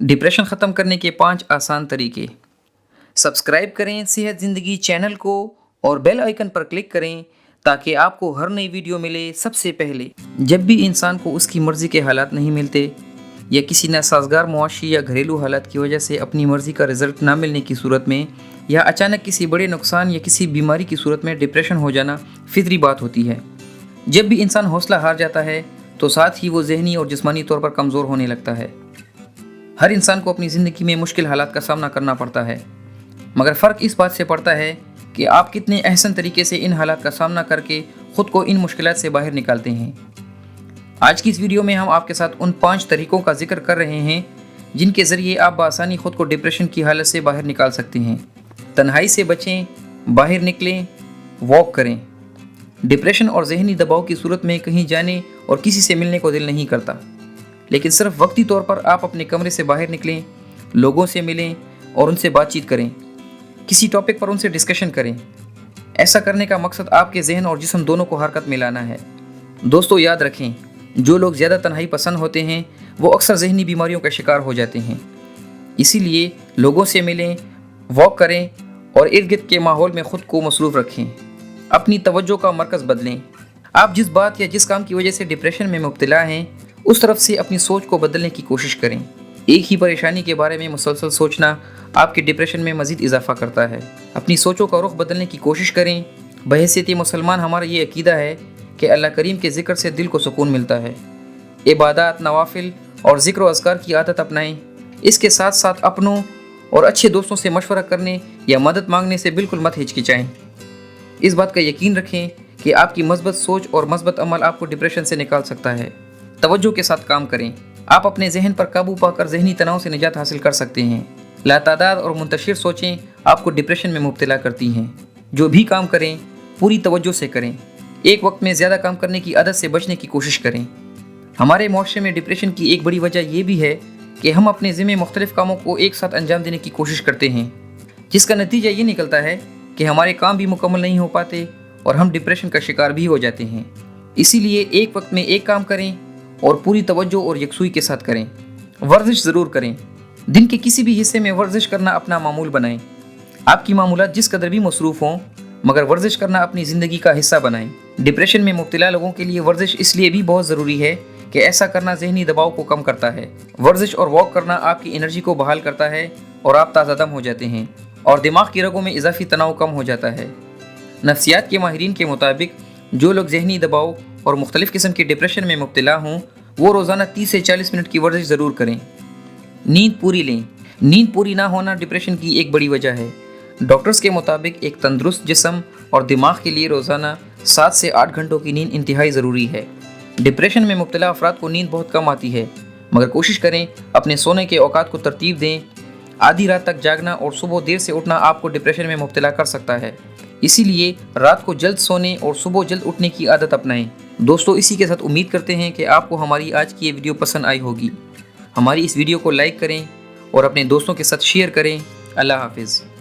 Depression ख़त्म करने के 5 आसान तरीके। सब्सक्राइब करें सेहत ज़िंदगी चैनल को और बेल आइकन पर क्लिक करें ताकि आपको हर नई वीडियो मिले सबसे पहले। जब भी इंसान को उसकी मर्ज़ी के हालात नहीं मिलते या किसी नासाज़गार मुआशी या घरेलू हालात की वजह से अपनी मर्ज़ी का रिज़ल्ट ना मिलने की सूरत में या अचानक किसी बड़े नुकसान या किसी बीमारी की सूरत में डिप्रेशन हो जाना फितरी बात होती है। जब भी इंसान हौसला हार जाता है तो साथ ही वो ज़हनी और जिस्मानी तौर पर कमज़ोर होने लगता है। हर इंसान को अपनी ज़िंदगी में मुश्किल हालात का सामना करना पड़ता है, मगर फ़र्क इस बात से पड़ता है कि आप कितने अहसन तरीके से इन हालात का सामना करके ख़ुद को इन मुश्किलात से बाहर निकालते हैं। आज की इस वीडियो में हम आपके साथ उन 5 तरीक़ों का जिक्र कर रहे हैं जिनके ज़रिए आप बआसानी ख़ुद को डिप्रेशन की हालत से बाहर निकाल सकते हैं। तन्हाई से बचें, बाहर निकलें, वॉक करें। डिप्रेशन और ज़हनी दबाव की सूरत में कहीं जाने और किसी से मिलने को दिल नहीं करता, लेकिन सिर्फ वक्ती तौर पर आप अपने कमरे से बाहर निकलें, लोगों से मिलें और उनसे बातचीत करें, किसी टॉपिक पर उनसे डिस्कशन करें। ऐसा करने का मकसद आपके जहन और जिस्म दोनों को हरकत में लाना है। दोस्तों, याद रखें, जो लोग ज़्यादा तन्हाई पसंद होते हैं वो अक्सर ज़हनी बीमारियों का शिकार हो जाते हैं। इसीलिए लोगों से मिलें, वॉक करें और इर्द गिर्द के माहौल में ख़ुद को मसरूफ़ रखें। अपनी तवज्जो का मरकज़ बदलें। आप जिस बात या जिस काम की वजह से डिप्रेशन में मुब्तला हैं उस तरफ से अपनी सोच को बदलने की कोशिश करें। एक ही परेशानी के बारे में मुसलसल सोचना आपके डिप्रेशन में मज़ीद इजाफा करता है। अपनी सोचों का रुख बदलने की कोशिश करें। बहैसियत मुसलमान हमारा ये अकीदा है कि अल्लाह करीम के ज़िक्र से दिल को सुकून मिलता है। इबादत, नवाफिल और ज़िक्र व अज़कार की आदत अपनाएं। इसके साथ साथ अपनों और अच्छे दोस्तों से मशवरा करने या मदद मांगने से बिल्कुल मत हिचकिचाएं। इस बात का यकीन रखें कि आपकी मस्बत सोच और मस्बत अमल आपको डिप्रेशन से निकाल सकता है। तवज्जो के साथ काम करें। आप अपने जहन पर काबू पाकर ज़हनी तनाव से निजात हासिल कर सकते हैं। लातादाद और मुंतशिर सोचें आपको डिप्रेशन में मुब्तला करती हैं। जो भी काम करें पूरी तवज्जो से करें। एक वक्त में ज़्यादा काम करने की आदत से बचने की कोशिश करें। हमारे मुआशरे में डिप्रेशन की एक बड़ी वजह यह भी है कि हम अपने ज़िम्मे मुख्तलिफ़ कामों को एक साथ अंजाम देने की कोशिश करते हैं, जिसका नतीजा ये निकलता है कि हमारे काम भी मुकम्मल नहीं हो पाते और हम डिप्रेशन का शिकार भी हो जाते हैं। इसीलिए एक वक्त में एक काम करें और पूरी तवज्जो और यकसुई के साथ करें। वर्जिश ज़रूर करें। दिन के किसी भी हिस्से में वर्जिश करना अपना मामूल बनाएं। आपकी मामूलात जिस कदर भी मसरूफ़ हों, मगर वर्जिश करना अपनी ज़िंदगी का हिस्सा बनाएं। डिप्रेशन में मुब्तला लोगों के लिए वर्जिश इसलिए भी बहुत ज़रूरी है कि ऐसा करना ज़हनी दबाव को कम करता है। वर्जिश और वॉक करना आपकी एनर्जी को बहाल करता है और आप ताज़ादम हो जाते हैं और दिमाग की रगों में इजाफी तनाव कम हो जाता है। नफ्सियात के माहिरीन के मुताबिक जो लोग ज़हनी दबाव और मुख्तलिफ़ किस्म के डिप्रेशन में मुब्तला हों वो रोज़ाना 30 से 40 मिनट की वर्जिश ज़रूर करें। नींद पूरी लें। नींद पूरी ना होना डिप्रेशन की एक बड़ी वजह है। डॉक्टर्स के मुताबिक एक तंदुरुस्त जिस्म और दिमाग के लिए रोज़ाना 7 से 8 घंटों की नींद इंतहाई ज़रूरी है। डिप्रेशन में मुब्तला अफराद को नींद बहुत कम आती है, मगर कोशिश करें अपने सोने के औकात को तरतीब दें। आधी रात तक जागना और सुबह देर से उठना आपको डिप्रेशन में मुब्तला कर सकता है। इसीलिए रात को जल्द सोने और सुबह जल्द उठने की आदत अपनाएं। दोस्तों, इसी के साथ उम्मीद करते हैं कि आपको हमारी आज की ये वीडियो पसंद आई होगी। हमारी इस वीडियो को लाइक करें और अपने दोस्तों के साथ शेयर करें। अल्लाह हाफिज़।